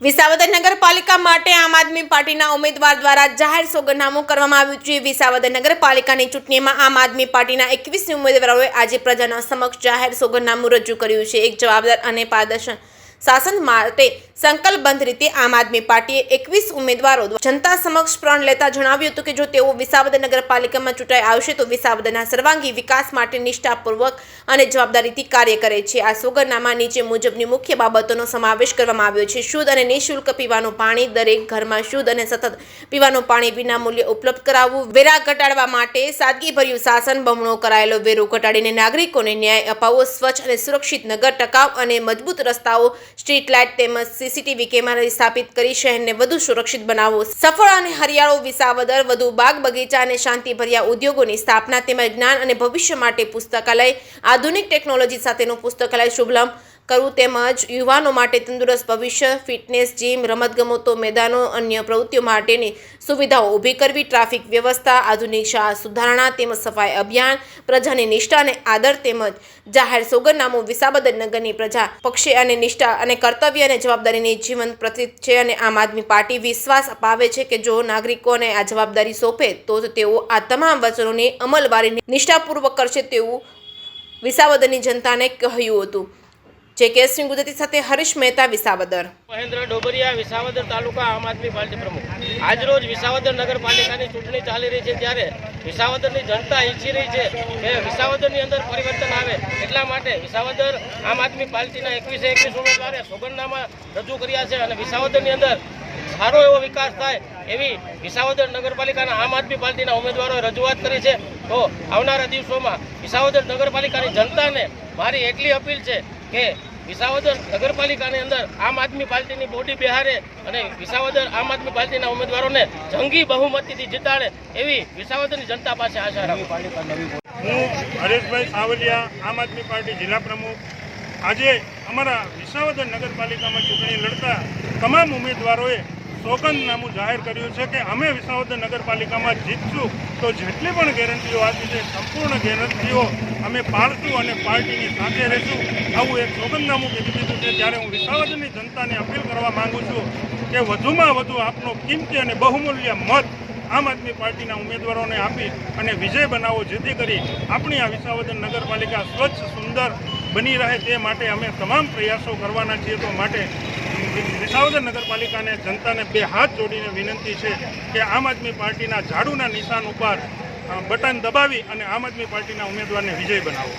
વિસાવદર નગરપાલિકા માટે આમ આદમી પાર્ટીના ઉમેદવાર દ્વારા જાહેર સોગંદનામું કરવામાં આવ્યું છે। વિસાવદર નગરપાલિકાની ચૂંટણીમાં આમ આદમી પાર્ટીના 21 ઉમેદવારોએ આજે પ્રજાના સમક્ષ જાહેર સોગંદનામું રજૂ કર્યું છે। એક જવાબદાર અને પારદર્શક શાસન માટે સંકલ્પબદ્ધ રીતે આમ આદમી પાર્ટીએ 21 ઉમેદવારો જનતા સમક્ષ પ્રણ લેતા જણાવ્યું હતું કે જો તેઓ વિસાવદર નગરપાલિકામાં ચૂંટાઈ આવશે તો વિસાવદરના સર્વાંગી વિકાસ માટે નિષ્ઠાપૂર્વક અને જવાબદારીથી કાર્ય કરે છે। આ સોગંદનામા નીચે મુજબની મુખ્ય બાબતોનો સમાવેશ કરવામાં આવ્યો છે। શુદ્ધ અને નિઃશુલ્ક પીવાનું પાણી, દરેક ઘરમાં શુદ્ધ અને સતત પીવાનું પાણી વિના મૂલ્યે ઉપલબ્ધ કરાવવું, વેરા ઘટાડવા માટે સાદગીભર્યું શાસન, બમણો કરાયેલો વેરો ઘટાડીને નાગરિકોને ન્યાય અપાવવો, સ્વચ્છ અને સુરક્ષિત નગર, ટકાઉ અને મજબૂત રસ્તાઓ, સ્ટ્રીટ લાઇટ તેમજ સીસીટીવી કેમેરા સ્થાપિત કરી શહેરને વધુ સુરક્ષિત બનાવવું, સફળ અને હરિયાળો વિસાવદર, વધુ બાગ બગીચા અને શાંતિભર્યા ઉદ્યોગોની સ્થાપના તેમજ જ્ઞાન અને ભવિષ્ય માટે પુસ્તકાલય, આધુનિક ટેકનોલોજી સાથેનું પુસ્તકાલય શુભારંભ કરવું તેમજ યુવાનો માટે તંદુરસ્ત ભવિષ્ય, ફિટનેસ, જીમ, રમતગમતો મેદાનો, અન્ય પ્રવૃત્તિઓ માટેની સુવિધાઓ ઊભી કરવી, ટ્રાફિક વ્યવસ્થા, આધુનિક શાળા સુધારણા તેમજ સફાઈ અભિયાન, પ્રજાની નિષ્ઠા અને આદર તેમજ જાહેર સોગંદનામું વિસાવદર નગરની પ્રજા પક્ષે અને નિષ્ઠા અને કર્તવ્ય અને જવાબદારીની જીવંત પ્રતીક છે અને આમ આદમી પાર્ટી વિશ્વાસ અપાવે છે કે જો નાગરિકોને આ જવાબદારી સોંપે તો તેઓ આ તમામ વચનોની અમલવારી નિષ્ઠાપૂર્વક કરશે તેવું વિસાવદરની જનતાને કહ્યું હતું। જે.કે. સિંહ ગુજરાતી સાથે હરીશ મહેતા, વિસાવદર। મહેન્દ્ર ડોબરિયા, વિસાવદર તાલુકા આમ આદમી પાર્ટી પ્રમુખ। આજરોજ વિસાવદર નગરપાલિકાની ચૂંટણી ચાલી રહી છે ત્યારે વિસાવદરની જનતા ઈચ્છી રહી છે કે વિસાવદરની અંદર પરિવર્તન આવે, એટલા માટે વિસાવદર આમ આદમી પાર્ટીના 21 ઉમેદવારે સોગંદનામા રજૂ કર્યા છે અને વિસાવદરની અંદર સારો એવો વિકાસ થાય એવી વિસાવદર નગરપાલિકાના આમ આદમી પાર્ટીના ઉમેદવારોએ રજૂઆત કરી છે। તો આવનારા દિવસોમાં વિસાવદર નગરપાલિકાની જનતાને મારી એટલી અપીલ છે કે વિસાવદર નગરપાલિકાની અંદર આમ આદમી પાર્ટીની બોડી બિહારે અને વિસાવદર આમ આદમી પાર્ટીના ઉમેદવારોને જંગી બહુમતીથી જીતાડે એવી વિસાવદરની જનતા પાસે આશા રાખું। હું હરેશભાઈ સાવલિયા, આમ આદમી પાર્ટી જિલ્લા પ્રમુખ। આજે અમારા વિસાવદર નગરપાલિકામાં ચૂંટણી લડતા તમામ ઉમેદવારોએ સોગંદનામું જાહેર કર્યું છે કે અમે વિસાવદર નગરપાલિકામાં જીતશું તો જેટલી પણ ગેરંટીઓ આપી છે સંપૂર્ણ ગેરંટીઓ અમે પાળશું અને પાર્ટીની સાથે રહેશું, આવું એક સોગંદનામું કીધું છે। ત્યારે હું વિસાવદરની જનતાને અપીલ કરવા માગું છું કે વધુમાં વધુ આપનો કિંમતી અને બહુમૂલ્ય મત આમ આદમી પાર્ટીના ઉમેદવારોને આપી અને વિજય બનાવો, જેથી કરી આપણી આ વિસાવદર નગરપાલિકા સ્વચ્છ સુંદર બની રહે તે માટે અમે તમામ પ્રયાસો કરવાના છીએ। તો માટે વિસાવદર નગરપાલિકાને જનતાને બે હાથ જોડીને વિનંતી છે કે આમ આદમી પાર્ટીના ઝાડુના નિશાન ઉપર બટન દબાવી અને આમ આદમી પાર્ટીના ઉમેદવારને વિજય બનાવો।